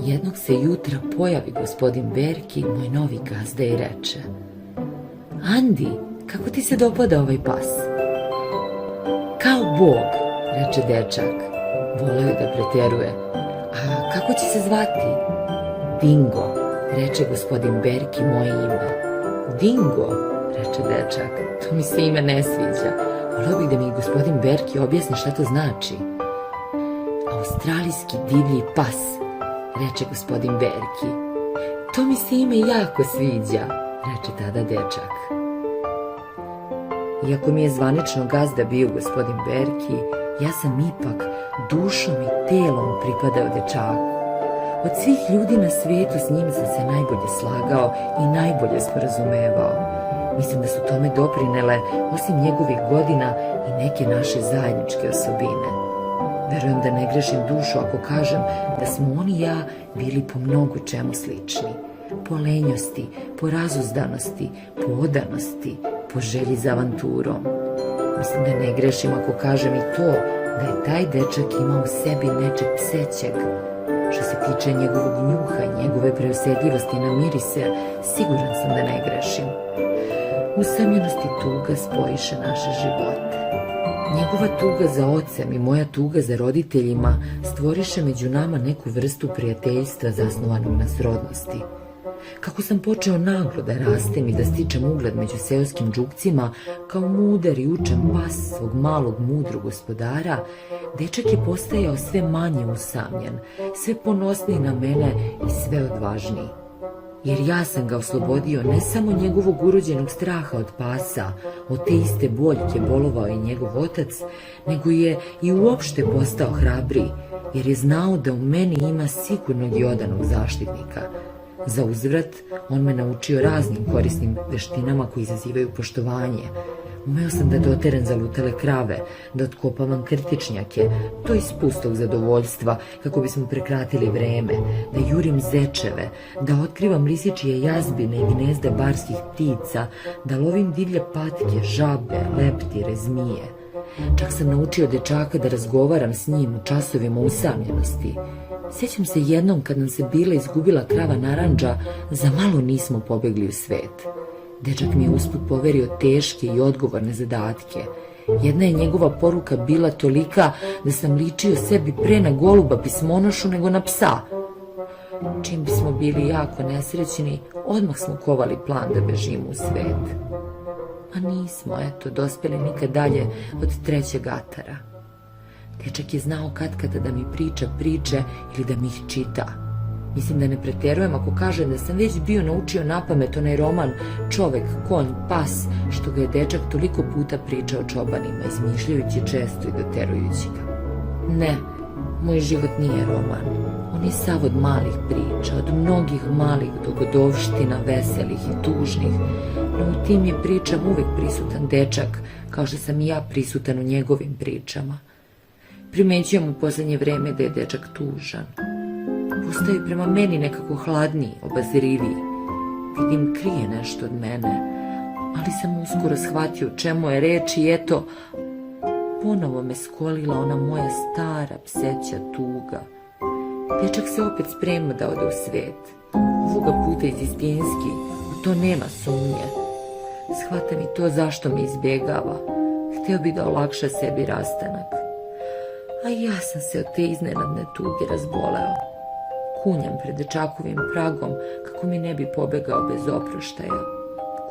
Jednog se jutra pojavi gospodin Berki, moj novi gazda, i reče: Andi, kako ti se dopada ovaj pas? Kao Bog, reče dečak. Voleo je da preteruje. A kako će se zvati? Dingo, reče gospodin Berki moje ime. Dingo, reče dečak, to mi se ime ne sviđa. Voleo bih da mi gospodin Berki objasni šta to znači. Australijski divlji pas, reče gospodin Berki. To mi se ime jako sviđa, reče tada dečak. Iako mi je zvanično gazda bio gospodin Berki, ja sam ipak dušom i telom pripadao dečaku. Od svih ljudi na svijetu s njim sam se najbolje slagao i najbolje sporazumevao. Mislim da su tome doprinele, osim njegovih godina, i neke naše zajedničke osobine. Verujem da ne grešim dušu ako kažem da smo on i ja bili po mnogo čemu slični. Po lenjosti, po razuzdanosti, po odanosti, po želji za avanturom. Mislim da ne grešim ako kažem i to da je taj dečak imao u sebi nečeg psećeg. Što se tiče njegovog njuha i njegove preosjetljivosti na mirise, siguran sam da ne grešim. Usamljenost i tuga spojiše naše živote. Njegova tuga za ocem i moja tuga za roditeljima stvoriše među nama neku vrstu prijateljstva zasnovanog na srodnosti. Kako sam počeo naglo da rastem i da stičem ugled među seoskim džukcima kao mudar i učen pas svog malog mudrog gospodara, dečak je postajao sve manje usamljen, sve ponosniji na mene i sve odvažniji. Jer ja sam ga oslobodio ne samo njegovog urođenog straha od pasa, od te iste boljke bolovao i njegov otac, nego je i uopšte postao hrabriji, jer je znao da u meni ima sigurnog i odanog zaštitnika. Za uzvrat, on me naučio raznim korisnim veštinama koji izazivaju poštovanje. Umeo sam da doteram zalutale krave, da otkopavam krtičnjake, to iz pustog zadovoljstva, kako bismo prekratili vreme, da jurim zečeve, da otkrivam lisičije jazbine i gnezda barskih ptica, da lovim divlje patke, žabe, leptire, zmije. Čak sam naučio dečaka da razgovaram s njim u časovima usamljenosti. Sjećam se jednom kad nam se bila izgubila krava narandža, za malo nismo pobegli u svet. Dečak mi je usput poverio teške i odgovorne zadatke. Jedna je njegova poruka bila tolika da sam ličio sebi pre na goluba pismonošu nego na psa. Čim bismo bili jako nesrećni, odmah smo kovali plan da bežimo u svet. A nismo, dospeli nikad dalje od trećeg atara. Dečak je znao katkada da mi priča priče ili da mi ih čita. Mislim da ne preterujem ako kažem da sam već bio naučio napamet onaj roman Čovek, konj, pas, što ga je dečak toliko puta pričao čobanima, izmišljajući često i doterujući ga. Ne, moj život nije roman. On je sav od malih priča, od mnogih malih dogodovština, veselih i tužnih, no u tim je pričama uvek prisutan dečak, kao što sam i ja prisutan u njegovim pričama. Primećujem u poslednje vreme da je dečak tužan. Postao je prema meni nekako hladniji, obazriviji. Vidim, krije nešto od mene, ali sam uskoro shvatio čemu je reč i eto, ponovo me skolila ona moja stara pseća tuga. Dečak se opet sprema da ode u svet. Ovoga puta iz istinski, u to nema sumnje. Shvatam i to zašto me izbjegava. Hteo bi da olakša sebi rastanak. A ja sam se od te iznenadne tuge razboleo. Kunjam pred dečakovim pragom kako mi ne bi pobegao bez oproštaja.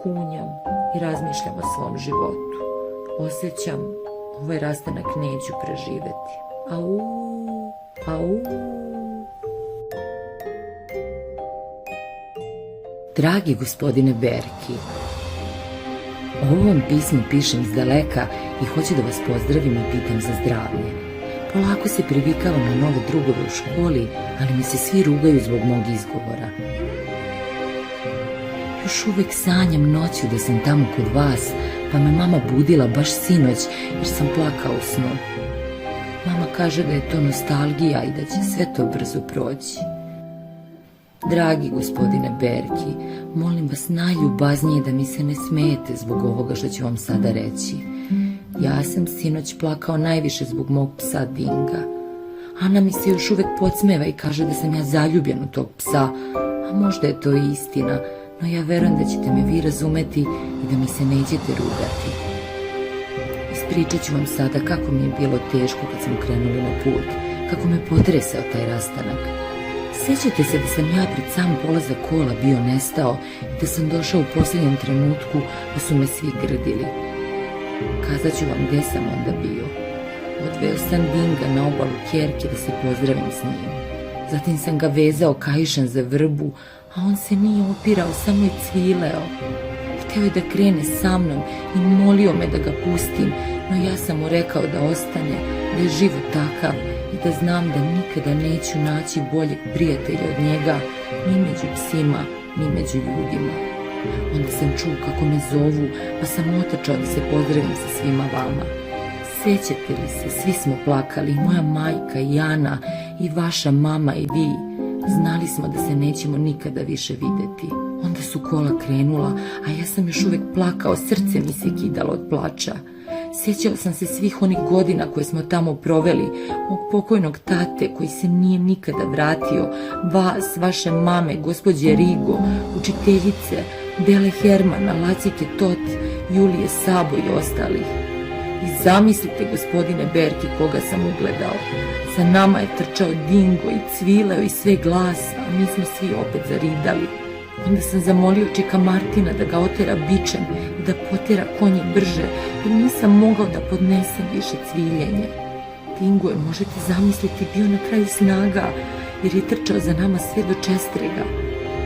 Kunjam i razmišljam o svom životu. Osjećam, ovaj rastanak neću preživeti. Au, au. Dragi gospodine Berki, ovo vam pismo pišem iz daleka i hoću da vas pozdravim i pitam za zdravlje. Polako se privikavam na nove drugove u školi, ali mi se svi rugaju zbog mog izgovora. Još uvek sanjam noću da sam tamo kod vas, pa me mama budila baš sinoć jer sam plakao u snu. Mama kaže da je to nostalgija i da će sve to brzo proći. Dragi gospodine Berki, molim vas najljubaznije da mi se ne smijete zbog ovoga što ću vam sada reći. Ja sam sinoć plakao najviše zbog mog psa Dinga. Ana mi se još uvek podsmeva i kaže da sam ja zaljubljen u tog psa, a možda je to i istina, no ja verujem da ćete me vi razumeti i da mi se nećete rugati. Ispričat ću vam sada kako mi je bilo teško kad smo krenuli na put, kako me potresao taj rastanak. Sjećate se da sam ja pred sam polazak kola bio nestao i da sam došao u posljednjem trenutku, da su me svi grdili. Kazat ću vam gdje sam onda bio. Odveo sam Dinga na obalu Kjerke da se pozdravim s njim. Zatim sam ga vezao kaišem za vrbu, a on se nije opirao, samo je cvileo. Hteo je da krene sa mnom i molio me da ga pustim, no ja sam mu rekao da ostane, da je život takav i da znam da nikada neću naći boljeg prijatelja od njega, ni među psima, ni među ljudima. Onda sam čuo kako me zovu, pa sam otrčao da se pozdravim sa svima vama. Sjećate li se, svi smo plakali, moja majka i Ana, i vaša mama i vi. Znali smo da se nećemo nikada više vidjeti. Onda su kola krenula, a ja sam još uvijek plakao, srce mi se kidalo od plača. Sjećao sam se svih onih godina koje smo tamo proveli, mog pokojnog tate koji se nije nikada vratio, vas, vaše mame, gospođe Rigo, učiteljice, Bele Hermana, Lacike Tot, Julije Sabo i ostalih. I zamislite, gospodine Berki, koga sam ugledao. Za nama je trčao Dingo i cvileo i sve glasa, a mi smo svi opet zaridali. Onda sam zamolio čika Martina da ga otera bičem i da potera konje brže, jer nisam mogao da podnesem više cviljenje. Dingo je, možete zamisliti, bio na kraju snaga, jer je trčao za nama sve do Čestrega.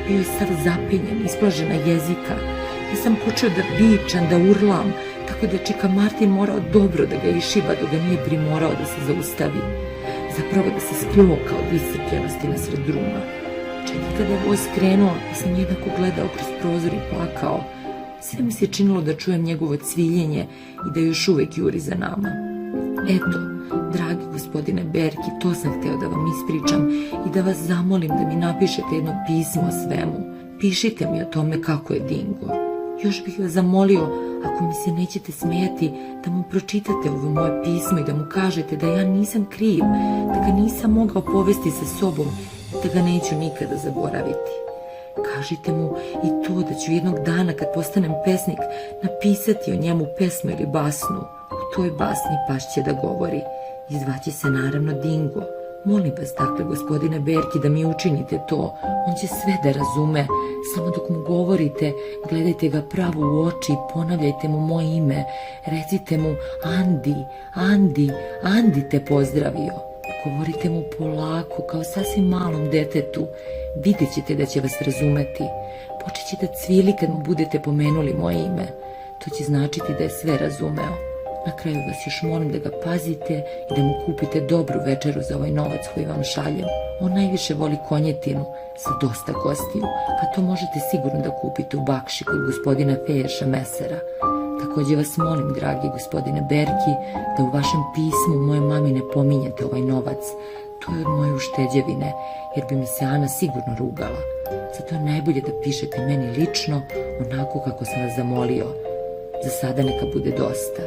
Bio je sav zapinjen, isplažena jezika. Ja sam počeo da vičam, da urlam, tako da je čika Martin morao dobro da ga išiba dok ga nije primorao da se zaustavi. Zapravo da se skljuka od iscrpljenosti nasred druma. Čak i kada je voz krenuo, ja sam jednako gledao kroz prozor i plakao. Sve mi se činilo da čujem njegovo cviljenje i da još uvek juri za nama. Eto, dragi gospodine Berki, to sam hteo da vam ispričam i da vas zamolim da mi napišete jedno pismo o svemu. Pišite mi o tome kako je Dingo. Još bih vas zamolio, ako mi se nećete smijati, da mu pročitate ovo moje pismo i da mu kažete da ja nisam kriv, da ga nisam mogao povesti sa sobom, da ga neću nikada zaboraviti. Kažite mu i to da ću jednog dana kad postanem pesnik napisati o njemu pesmu ili basnu. U toj basni Paš će da govori i zvaće se naravno Dingo. Molim vas, dakle, gospodine Berki, da mi učinite to. On će sve da razume. Samo dok mu govorite, gledajte ga pravo u oči i ponavljajte mu moje ime. Recite mu Andi, Andi, Andi te pozdravio. Govorite mu polako, kao sasvim malom detetu. Vidjet ćete da će vas razumeti. Počet će da cvili kad mu budete pomenuli moje ime. To će značiti da je sve razumeo. Na kraju vas još molim da ga pazite i da mu kupite dobru večeru za ovaj novac koji vam šaljem. On najviše voli konjetinu sa dosta kostiju, a to možete sigurno da kupite u Bakši kod gospodina Feješa Mesera. Također vas molim, dragi gospodine Berki, da u vašem pismu moje mami ne pominjete ovaj novac. To je od moje ušteđevine, jer bi mi se Ana sigurno rugala. Zato je najbolje da pišete meni lično, onako kako sam vas zamolio. Za sada neka bude dosta.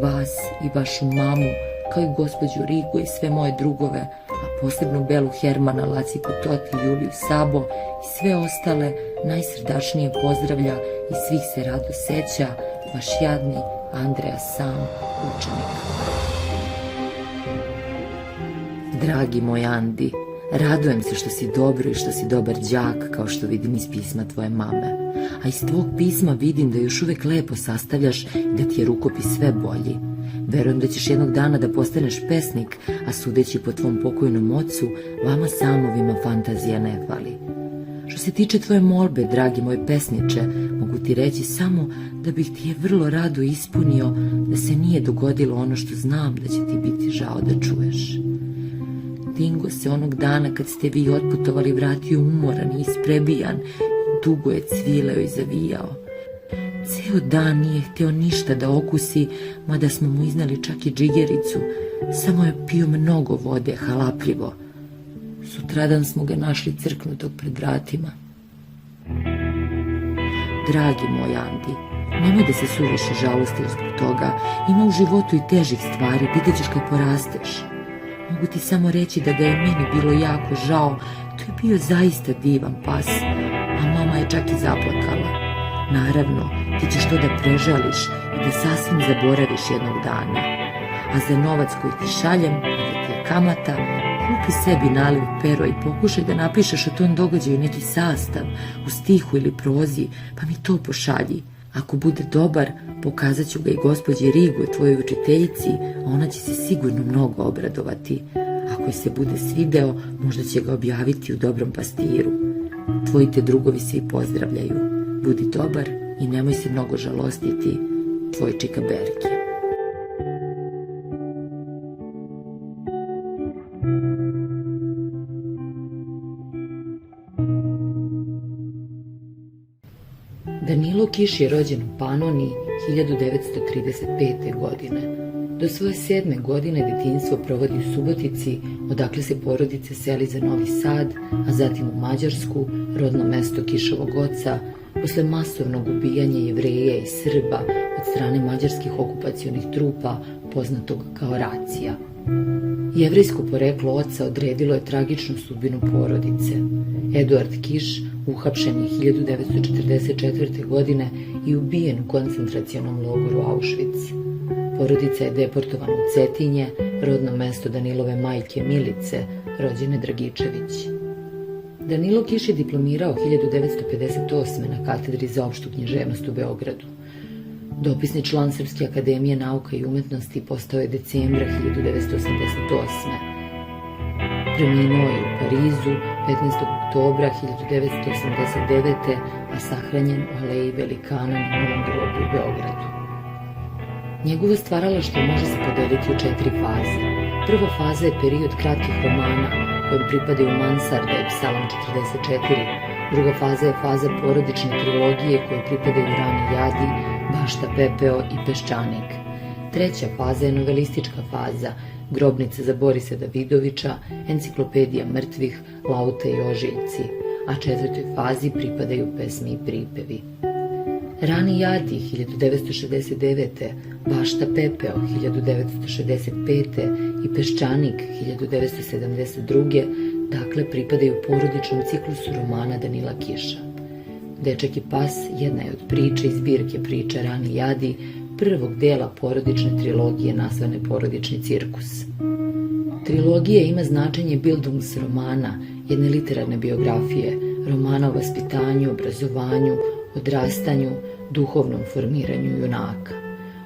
Vas i vašu mamu, kao i gospođu Rigu i sve moje drugove, a posebno Belu Hermana, Laciku Tot i Juliju Sabo i sve ostale, najsrdačnije pozdravlja i svih se rado seća vaš jadni Andreja Sam, učenik. Dragi moj Andi, radujem se što si dobro i što si dobar đak, kao što vidim iz pisma tvoje mame. A iz tvog pisma vidim da još uvek lepo sastavljaš i da ti je rukopis sve bolji. Verujem da ćeš jednog dana da postaneš pesnik, a sudeći po tvom pokojnom ocu, vama samovima fantazija ne fali. Što se tiče tvoje molbe, dragi moj pesniče, mogu ti reći samo da bih ti je vrlo rado ispunio da se nije dogodilo ono što znam da će ti biti žao da čuješ. Dingo se onog dana kad ste vi otputovali vratio umoran i isprebijan, dugo je cvileo i zavijao. Ceo dan nije htio ništa da okusi, mada smo mu iznali čak i džigericu, samo je pio mnogo vode, halapljivo. Sutradan smo ga našli crknutog pred vratima. Dragi moj Andi, nemoj da se suviše žalostiš zbog toga, ima u životu i težih stvari, vidjet ćeš kad porasteš. Mogu ti samo reći da ga je meni bilo jako žao. To je bio zaista divan pas, a mama je čak i zaplakala. Naravno, ti ćeš to da prežališ i da sasvim zaboraviš jednog dana. A za novac koji ti šaljem, da ti je kamata, kupi sebi naliv pero i pokušaj da napišeš o tom događaju neki sastav u stihu ili prozi, pa mi to pošalji. Ako bude dobar, pokazat ću ga i gospođi Rigu, tvojoj učiteljici, a ona će se sigurno mnogo obradovati. Ako joj se bude svideo, možda će ga objaviti u Dobrom pastiru. Tvoji te drugovi svi pozdravljaju. Budi dobar i nemoj se mnogo žalostiti. Tvoj Čika Berki. Danilo Kiš je rođen u Panoniji 1935. godine. Do svoje 7. godine detinjstvo provodi u Subotici, odakle se porodice seli za Novi Sad, a zatim u Mađarsku, rodno mesto Kišovog oca, posle masovnog ubijanja Jevreja i Srba od strane mađarskih okupacionih trupa, poznatog kao racija. Jevrejsko poreklo oca odredilo je tragičnu sudbinu porodice. Eduard Kiš uhapšen je 1944. godine i ubijen u koncentracionom logoru Auschwitz. Porodica je deportovana u Cetinje, rodno mesto Danilove majke Milice, rođene Dragičević. Danilo Kiš je diplomirao 1958. na katedri za opštu književnost u Beogradu. Dopisni član Srpske akademije nauka i umetnosti postao je decembra 1988. Preminuo je u Parizu 15. oktobra 1989. a sahranjen u Aleji Velikana na Novom groblju u Beogradu. Njegovo stvaralaštvo može se podeliti u 4 faze. Prva faza je period kratkih romana, kojem pripadaju Mansarda i Psalam 44. Druga faza je faza porodične trilogije, koje pripadaju Rani Jadi, Bašta Pepeo i Peščanik. Treća faza je novelistička faza, Grobnica za Borisa Davidovića, Enciklopedija mrtvih, Lauta i ožiljci, a četvrtoj fazi pripadaju pesmi i pripevi. Rani Jadi 1969. Bašta Pepeo 1965. i Peščanik 1972. dakle pripadaju porodičnom ciklusu romana Danila Kiša. Dečak i pas jedna je od priče iz zbirke priča Rani Jadi, prvog dela porodične trilogije nazvane Porodični cirkus. Trilogija ima značenje Bildungsromana, jedne literarne biografije, romana o vaspitanju, obrazovanju, odrastanju, duhovnom formiranju junaka.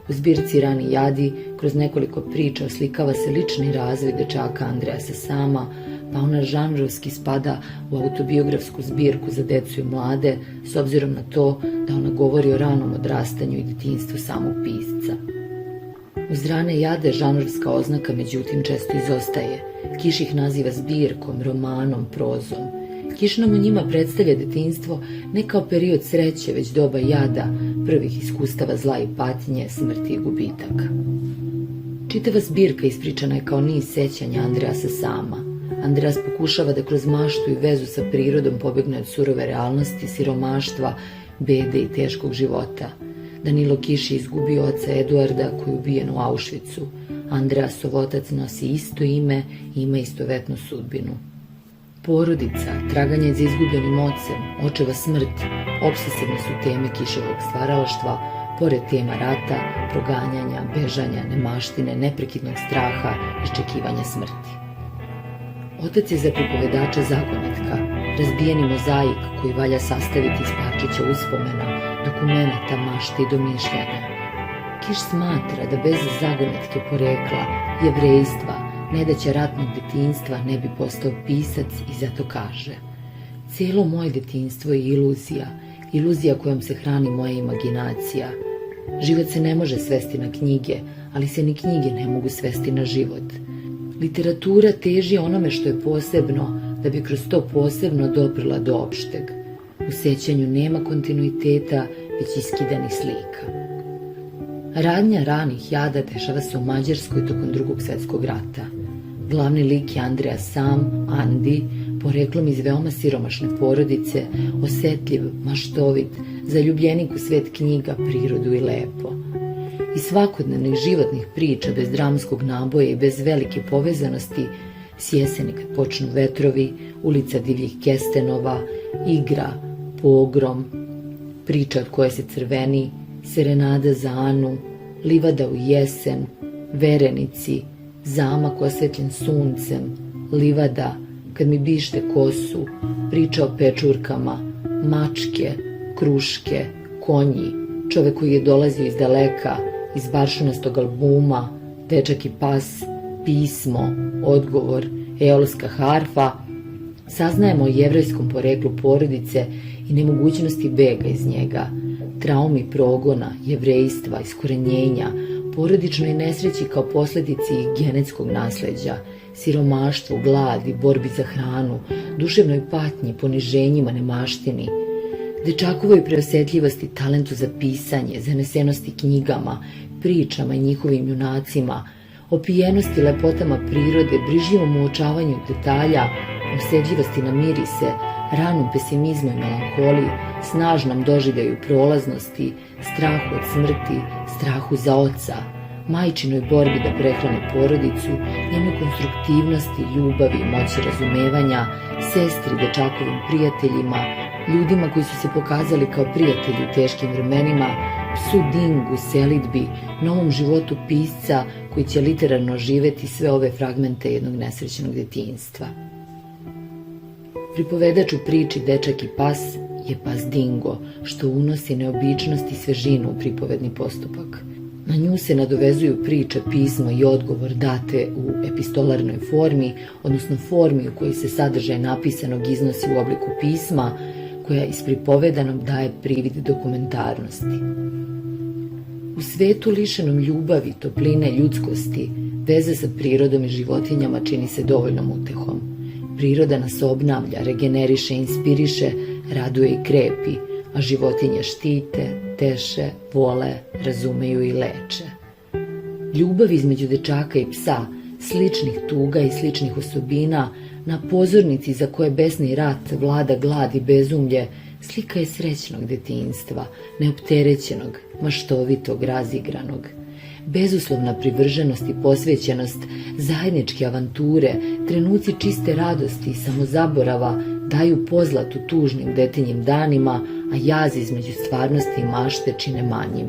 U zbirci Rani Jadi kroz nekoliko priča oslikava se lični razvoj dečaka Andreasa Sama, pa ona žanrovski spada u autobiografsku zbirku za decu i mlade, s obzirom na to da ona govori o ranom odrastanju i detinjstvu samog pisca. Uz Rane Jade žanrovska oznaka međutim često izostaje. Kiš ih naziva zbirkom, romanom, prozom. Kiš nam u njima predstavlja detinjstvo ne kao period sreće, već doba jada, prvih iskustava zla i patnje, smrti i gubitaka. Čitava zbirka ispričana je kao niz sećanja Andreasa Sama. Andreas pokušava da kroz maštu i vezu sa prirodom pobegne od surove realnosti, siromaštva, bede i teškog života. Danilo Kiš je izgubio oca Eduarda koji je ubijen u Auschwitzu. Andreasov otac nosi isto ime i ima istovetnu sudbinu. Porodica, traganje za izgubljenim ocem, očeva smrt, opsesivne su teme Kiševog stvaralaštva, pored tema rata, proganjanja, bežanja, nemaštine, neprekidnog straha, iščekivanja smrti. Otac je za pripovedača zagonetka, razbijeni mozaik koji valja sastaviti iz parčića uspomena, dokumenata, mašte i domišljanja. Kiš smatra da bez zagonetke porekla, jevrejstva, nedaća ratnog detinjstva ne bi postao pisac i zato kaže: cijelo moje detinjstvo je iluzija, iluzija kojom se hrani moja imaginacija. Život se ne može svesti na knjige, ali se ni knjige ne mogu svesti na život. Literatura teži onome što je posebno, da bi kroz to posebno doprla do opšteg. U sećanju nema kontinuiteta, već iskidanih slika. Radnja ranih jada dešava se u Mađarskoj tokom Drugog svjetskog rata. Glavni lik je Andreas Sam, Andi, poreklom iz veoma siromašne porodice, osetljiv, maštovit, zaljubljenik u svet knjiga, prirodu i lepo. Iz svakodnevnih životnih priča, bez dramskog naboja i bez velike povezanosti, s jeseni kad počnu vetrovi, ulica divljih kestenova, igra, pogrom, priča od koje se crveni, serenada za Anu, livada u jesen, verenici, zamak osvetljen suncem, livada, kad mi bište kosu, priča o pečurkama, mačke, kruške, konji, čovek koji je dolazio iz daleka, iz baršunastog albuma, dečak i pas, pismo, odgovor, eolska harfa. Saznajemo o jevrejskom poreklu porodice i nemogućnosti bega iz njega, traumi progona, jevrejstva, iskorenjenja, porodičnoj nesreći kao posledici genetskog nasleđa, siromaštvu, gladi, borbi za hranu, duševnoj patnji, poniženjima, nemaštini, dečakovoj preosetljivosti, talentu za pisanje, zanesenosti knjigama, pričama i njihovim junacima, opijenosti lepotama prirode, brižljivom uočavanju detalja, osetljivosti na mirise, ranom pesimizmu i melankoliji, snažnom doživljaju prolaznosti, strahu od smrti, strahu za oca, majčinoj borbi da prehrani porodicu, njenoj konstruktivnosti, ljubavi i moći razumevanja, sestri, dečakovim prijateljima, ljudima koji su se pokazali kao prijatelji u teškim vremenima, psu Dingu, selidbi, novom životu pisca koji će literarno živeti sve ove fragmente jednog nesrećenog detinjstva. Pripovedač u priči Dečak i pas je pas Dingo, što unosi neobičnost i svežinu u pripovedni postupak. Na nju se nadovezuju priča, pismo i odgovor date u epistolarnoj formi, odnosno formi u kojoj se sadržaj napisanog iznosi u obliku pisma, koja iz pripovedanog daje privid dokumentarnosti. U svetu lišenom ljubavi, topline, ljudskosti, veze sa prirodom i životinjama čini se dovoljnom utehom. Priroda nas obnavlja, regeneriše, inspiriše, raduje i krepi, a životinje štite, teše, vole, razumeju i leče. Ljubav između dečaka i psa, sličnih tuga i sličnih osobina, na pozornici za koje besni rat vlada glad i bezumlje, slika je srećnog detinjstva, neopterećenog, maštovitog, razigranog. Bezuslovna privrženost i posvećenost, zajedničke avanture, trenuci čiste radosti i samozaborava daju pozlat u tužnim detinjim danima, a jaz između stvarnosti i mašte čine manjim.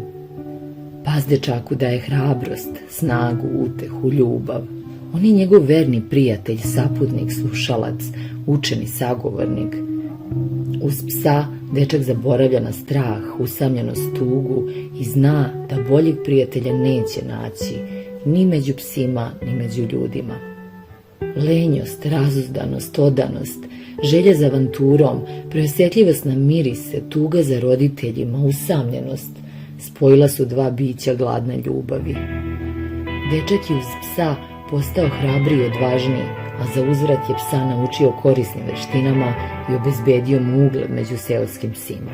Pas dečaku daje hrabrost, snagu, utehu, ljubav. On je njegov verni prijatelj, saputnik, slušalac, učeni sagovornik. Uz psa dečak zaboravlja na strah, usamljenost, tugu i zna da boljeg prijatelja neće naći, ni među psima, ni među ljudima. Lenjost, razuzdanost, odanost, želja za avanturom, preosetljivost na mirise, tuga za roditeljima, usamljenost, spojila su dva bića gladne ljubavi. Dečak je uz psa postao hrabriji i odvažniji, a za uzvrat je psa naučio korisnim veštinama i obezbedio mu ugled među seoskim psima.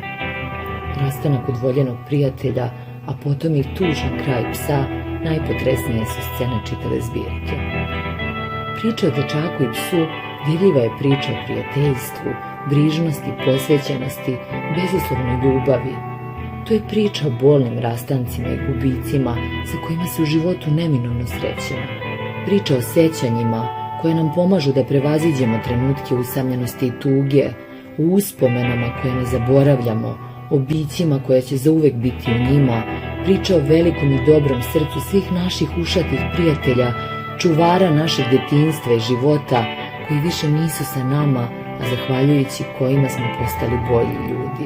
Rastanak od voljenog prijatelja, a potom i tužan kraj psa, najpotresnije su scene čitave zbirke. Priča o dečaku i psu vidljiva je priča o prijateljstvu, brižnosti, posvećenosti, bezuslovnoj ljubavi. To je priča o bolnim rastancima i gubicima sa kojima se u životu neminovno srećemo. Priča o sećanjima koje nam pomažu da prevaziđemo trenutke usamljenosti i tuge, o uspomenama koje ne zaboravljamo, o bićima koja će zauvek biti u njima, priča o velikom i dobrom srcu svih naših ušatih prijatelja, čuvara našeg detinjstva i života, koji više nisu sa nama, a zahvaljujući kojima smo postali bolji ljudi.